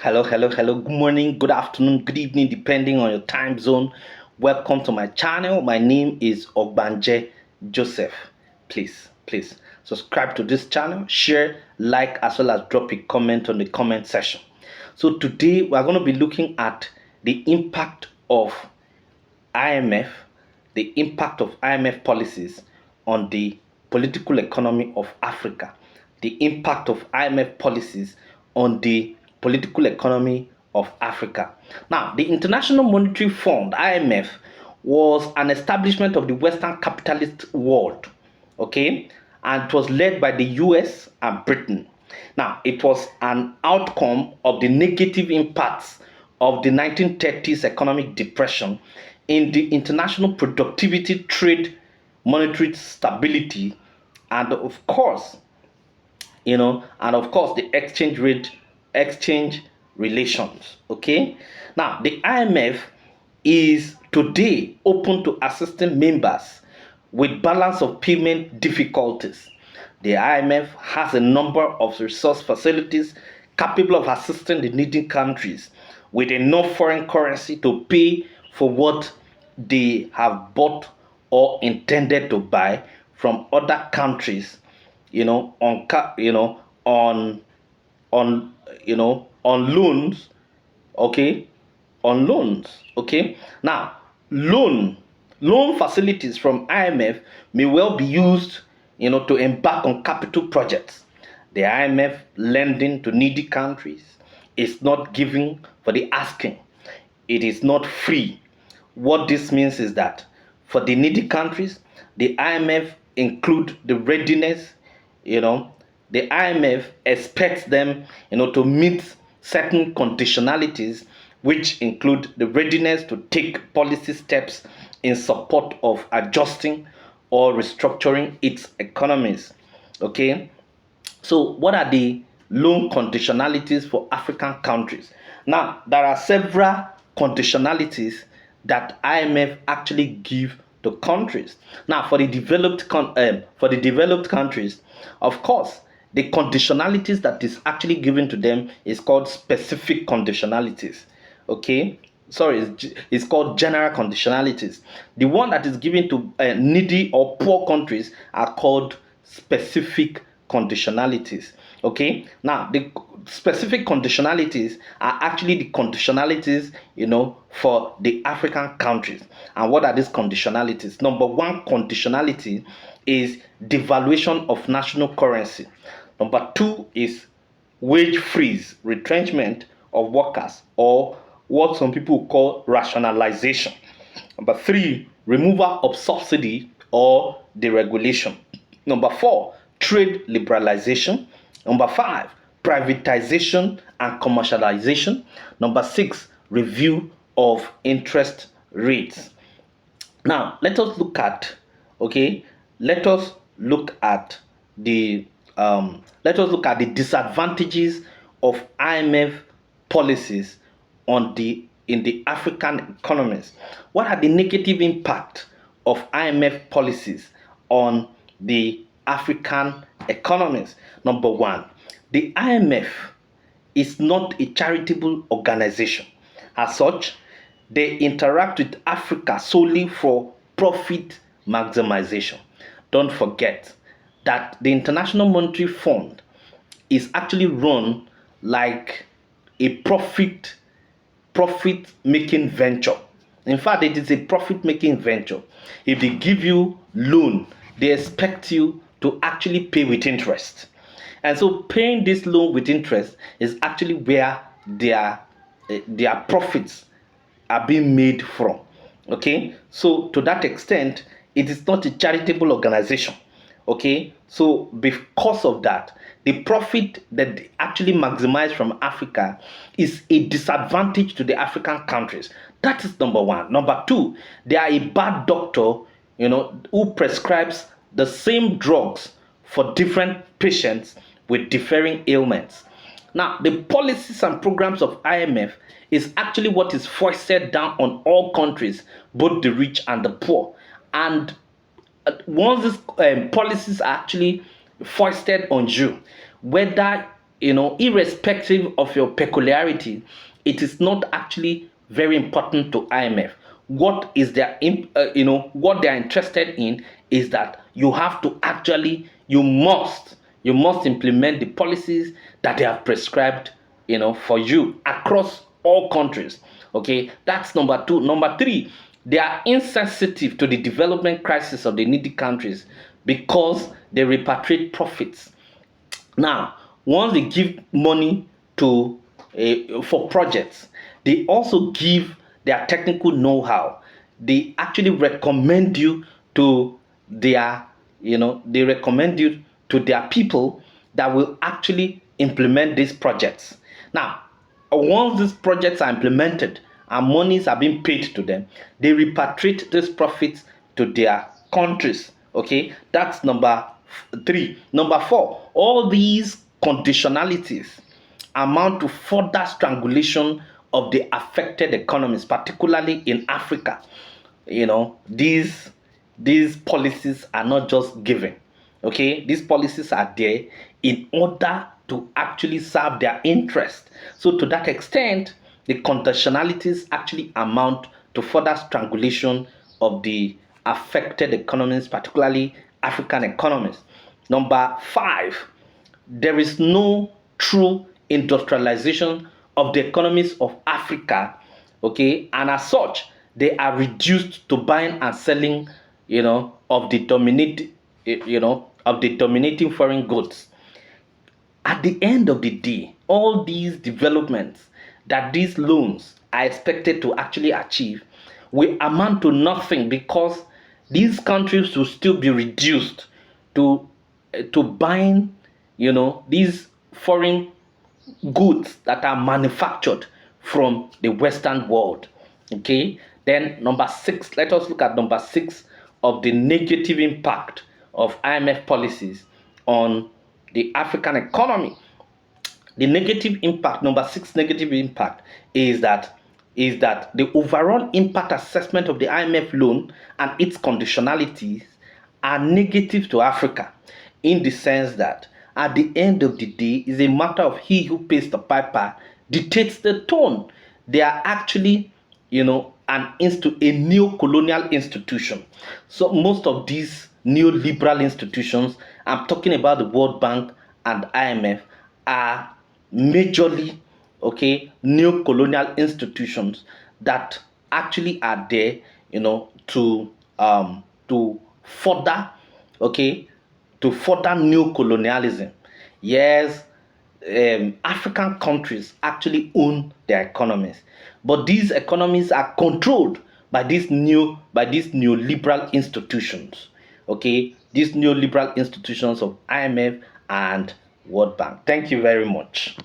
Hello, hello, hello. Good morning, good afternoon, good evening, depending on your time zone. Welcome to my channel. My name is Ogbanje Joseph. Please subscribe to this channel, share, like, as well as drop a comment on the comment section. So today we are going to be looking at the impact of IMF, the impact of IMF policies on the political economy of Africa, the impact of IMF policies on the political economy of Africa. Now, the International Monetary Fund, IMF, was an establishment of the Western capitalist world, okay, and it was led by the US and Britain. Now, it was an outcome of the negative impacts of the 1930s economic depression in the international productivity, trade, monetary stability, and of course the exchange relations. Okay, now the IMF is today open to assisting members with balance of payment difficulties. The IMF has a number of resource facilities capable of assisting the needy countries with enough foreign currency to pay for what they have bought or intended to buy from other countries, on on on loans, okay, on loans, okay. Now, loan facilities from IMF may well be used, to embark on capital projects. The IMF lending to needy countries is not giving for the asking. It is not free. What this means is that for the needy countries, the IMF include the readiness, you know, the IMF expects them, to meet certain conditionalities, which include the readiness to take policy steps in support of adjusting or restructuring its economies. Okay, so what are the loan conditionalities for African countries? Now, there are several conditionalities that IMF actually give to countries. Now, for the developed countries, of course, the conditionalities that is actually given to them is called specific conditionalities. Okay, sorry, it's called general conditionalities. The one that is given to needy or poor countries are called specific conditionalities. Okay, now the specific conditionalities are actually the conditionalities, for the African countries. And what are these conditionalities? Number one conditionality is devaluation of national currency. Number two is wage freeze, retrenchment of workers, or what some people call rationalization. Number three, removal of subsidy or deregulation. Number four, trade liberalization. Number five, privatization and commercialization. Number six, review of interest rates. Now, okay, let us look at the disadvantages of IMF policies in the African economies. What are the negative impact of IMF policies on the African economies? Number one, the IMF is not a charitable organization. As such, they interact with Africa solely for profit maximization. Don't forget that the International Monetary Fund is actually run like a profit making venture. In fact, it is a profit making venture. If they give you loan, they expect you to actually pay with interest. And so paying this loan with interest is actually where their profits are being made from. Okay, so to that extent, it is not a charitable organization. Okay, so because of that, the profit that they actually maximize from Africa is a disadvantage to the African countries. That is number one. Number two, they are a bad doctor, who prescribes the same drugs for different patients with differing ailments. Now, the policies and programs of IMF is actually what is foisted down on all countries, both the rich and the poor. And once these policies are actually foisted on you, whether irrespective of your peculiarity, it is not actually very important to IMF. What is their, what they are interested in is that you have to actually, you must implement the policies that they have prescribed, for you across all countries. Okay, that's number two. Number three, they are insensitive to the development crisis of the needy countries because they repatriate profits. Now, once they give money to for projects, they also give their technical know-how. They actually recommend you to their, they recommend you to their people that will actually implement these projects. Now, once these projects are implemented and monies are being paid to them, they repatriate these profits to their countries. Okay, that's number three. Number four, all these conditionalities amount to further strangulation of the affected economies, particularly in Africa. These policies are not just given. Okay, these policies are there in order to actually serve their interest. So to that extent, the conditionalities actually amount to further strangulation of the affected economies, particularly African economies. Number five, there is no true industrialization of the economies of Africa, okay, and as such, they are reduced to buying and selling, of the dominating foreign goods. At the end of the day, all these developments that these loans are expected to actually achieve will amount to nothing because these countries will still be reduced to buying, these foreign goods that are manufactured from the Western world. Okay, then number six, let us look at number six of the negative impact of IMF policies on the African economy. The negative impact, number six negative impact, is that the overall impact assessment of the IMF loan and its conditionalities are negative to Africa, in the sense that at the end of the day, is a matter of he who pays the piper dictates the tone. They are actually, a neo-colonial institution. So most of these neoliberal institutions, I'm talking about the World Bank and IMF, are majorly, okay, neo-colonial institutions that actually are there, to further, okay, to further neo-colonialism. Yes, African countries actually own their economies, but these economies are controlled by these neoliberal institutions. Okay, these neoliberal institutions of IMF and World Bank. Thank you very much.